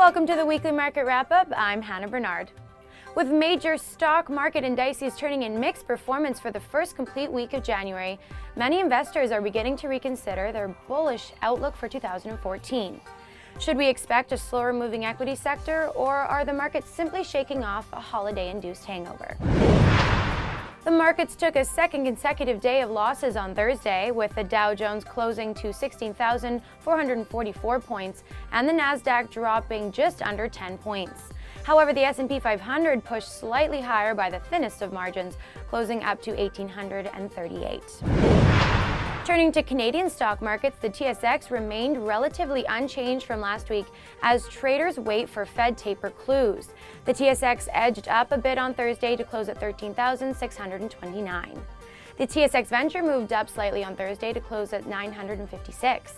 Welcome to the weekly market wrap-up. I'm Hannah Bernard. With major stock market indices turning in mixed performance for the first complete week of January, many investors are beginning to reconsider their bullish outlook for 2014. Should we expect a slower moving equity sector, or are the markets simply shaking off a holiday-induced hangover? The markets took a second consecutive day of losses on Thursday, with the Dow Jones closing to 16,444 points and the Nasdaq dropping just under 10 points. However, the S&P 500 pushed slightly higher by the thinnest of margins, closing up to 1,838. Turning to Canadian stock markets, the TSX remained relatively unchanged from last week as traders wait for Fed taper clues. The TSX edged up a bit on Thursday to close at 13,629. The TSX Venture moved up slightly on Thursday to close at 956.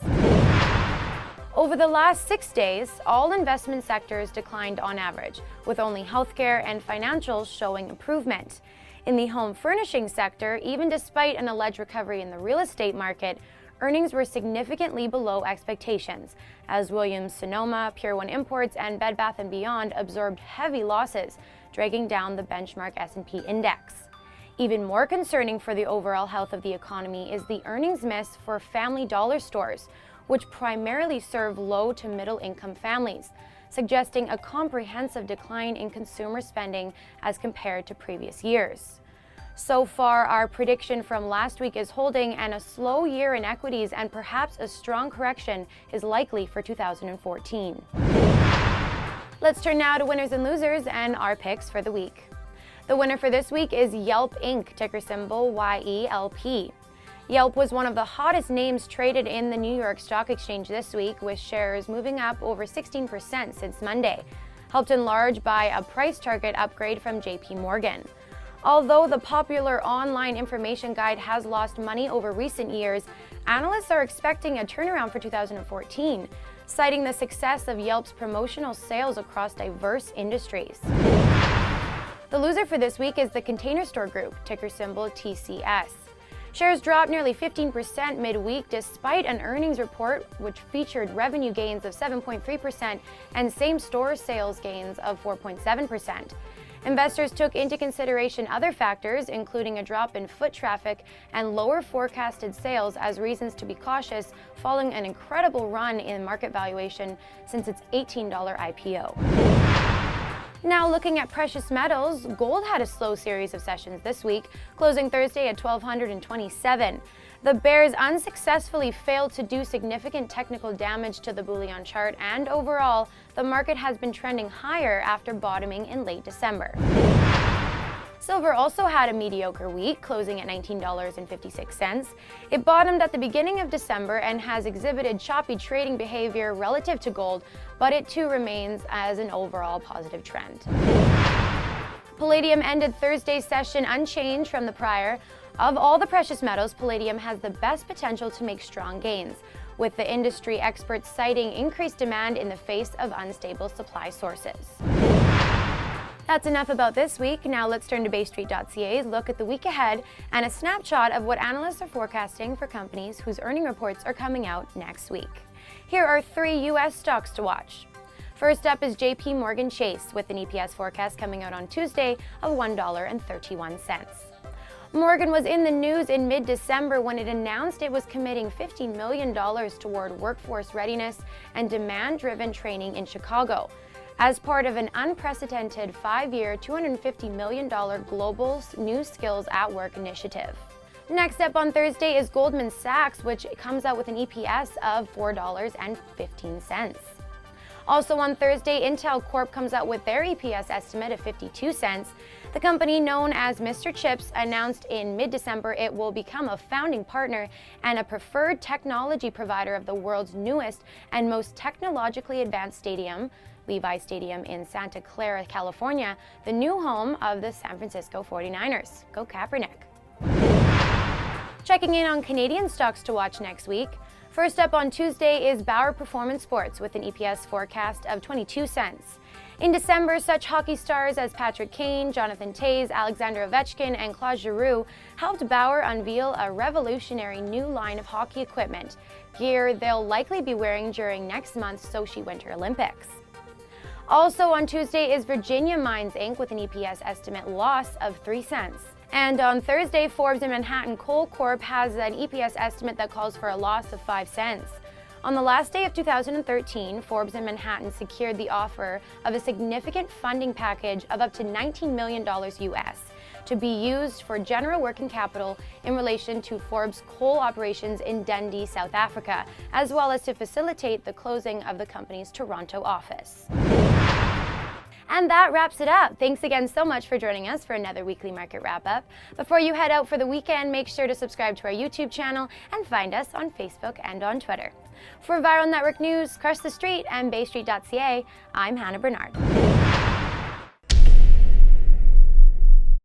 Over the last 6 days, all investment sectors declined on average, with only healthcare and financials showing improvement. In the home furnishing sector, even despite an alleged recovery in the real estate market, earnings were significantly below expectations, as Williams-Sonoma, Pier 1 Imports, and Bed Bath & Beyond absorbed heavy losses, dragging down the benchmark S&P index. Even more concerning for the overall health of the economy is the earnings miss for Family Dollar stores, which primarily serve low to middle income families, suggesting a comprehensive decline in consumer spending as compared to previous years. So far, our prediction from last week is holding, and a slow year in equities and perhaps a strong correction is likely for 2014. Let's turn now to winners and losers and our picks for the week. The winner for this week is Yelp Inc., ticker symbol YELP. Yelp was one of the hottest names traded in the New York Stock Exchange this week, with shares moving up over 16% since Monday, helped in large by a price target upgrade from JP Morgan. Although the popular online information guide has lost money over recent years, analysts are expecting a turnaround for 2014, citing the success of Yelp's promotional sales across diverse industries. The loser for this week is the Container Store Group, ticker symbol TCS. Shares dropped nearly 15% midweek despite an earnings report which featured revenue gains of 7.3% and same-store sales gains of 4.7%. Investors took into consideration other factors, including a drop in foot traffic and lower forecasted sales, as reasons to be cautious following an incredible run in market valuation since its $18 IPO. Now looking at precious metals, gold had a slow series of sessions this week, closing Thursday at 1,227. The bears unsuccessfully failed to do significant technical damage to the bullion chart, and overall, the market has been trending higher after bottoming in late December. Silver also had a mediocre week, closing at $19.56. It bottomed at the beginning of December and has exhibited choppy trading behavior relative to gold, but it too remains as an overall positive trend. Palladium ended Thursday's session unchanged from the prior. Of all the precious metals, palladium has the best potential to make strong gains, with the industry experts citing increased demand in the face of unstable supply sources. That's enough about this week. Now let's turn to BayStreet.ca's look at the week ahead and a snapshot of what analysts are forecasting for companies whose earning reports are coming out next week. Here are 3 U.S. stocks to watch. First up is JP Morgan Chase, with an EPS forecast coming out on Tuesday of $1.31. Morgan was in the news in mid-December when it announced it was committing $50 million toward workforce readiness and demand-driven training in Chicago, as part of an unprecedented 5-year, $250 million global new skills at work initiative. Next up on Thursday is Goldman Sachs, which comes out with an EPS of $4.15. Also on Thursday, Intel Corp comes out with their EPS estimate of 52 cents. The company, known as Mr. Chips, announced in mid-December it will become a founding partner and a preferred technology provider of the world's newest and most technologically advanced stadium, Levi Stadium in Santa Clara, California, the new home of the San Francisco 49ers. Go Kaepernick. Checking in on Canadian stocks to watch next week. First up on Tuesday is Bauer Performance Sports, with an EPS forecast of 22 cents. In December, such hockey stars as Patrick Kane, Jonathan Toews, Alexander Ovechkin, and Claude Giroux helped Bauer unveil a revolutionary new line of hockey equipment, gear they'll likely be wearing during next month's Sochi Winter Olympics. Also on Tuesday is Virginia Mines Inc. with an EPS estimate loss of 3 cents. And on Thursday, Forbes and Manhattan Coal Corp has an EPS estimate that calls for a loss of 5 cents. On the last day of 2013, Forbes and Manhattan secured the offer of a significant funding package of up to $19 million US to be used for general working capital in relation to Forbes coal operations in Dundee, South Africa, as well as to facilitate the closing of the company's Toronto office. And that wraps it up. Thanks again so much for joining us for another weekly market wrap-up. Before you head out for the weekend, make sure to subscribe to our YouTube channel and find us on Facebook and on Twitter. For Viral Network News, Crush the Street and BayStreet.ca, I'm Hannah Bernard.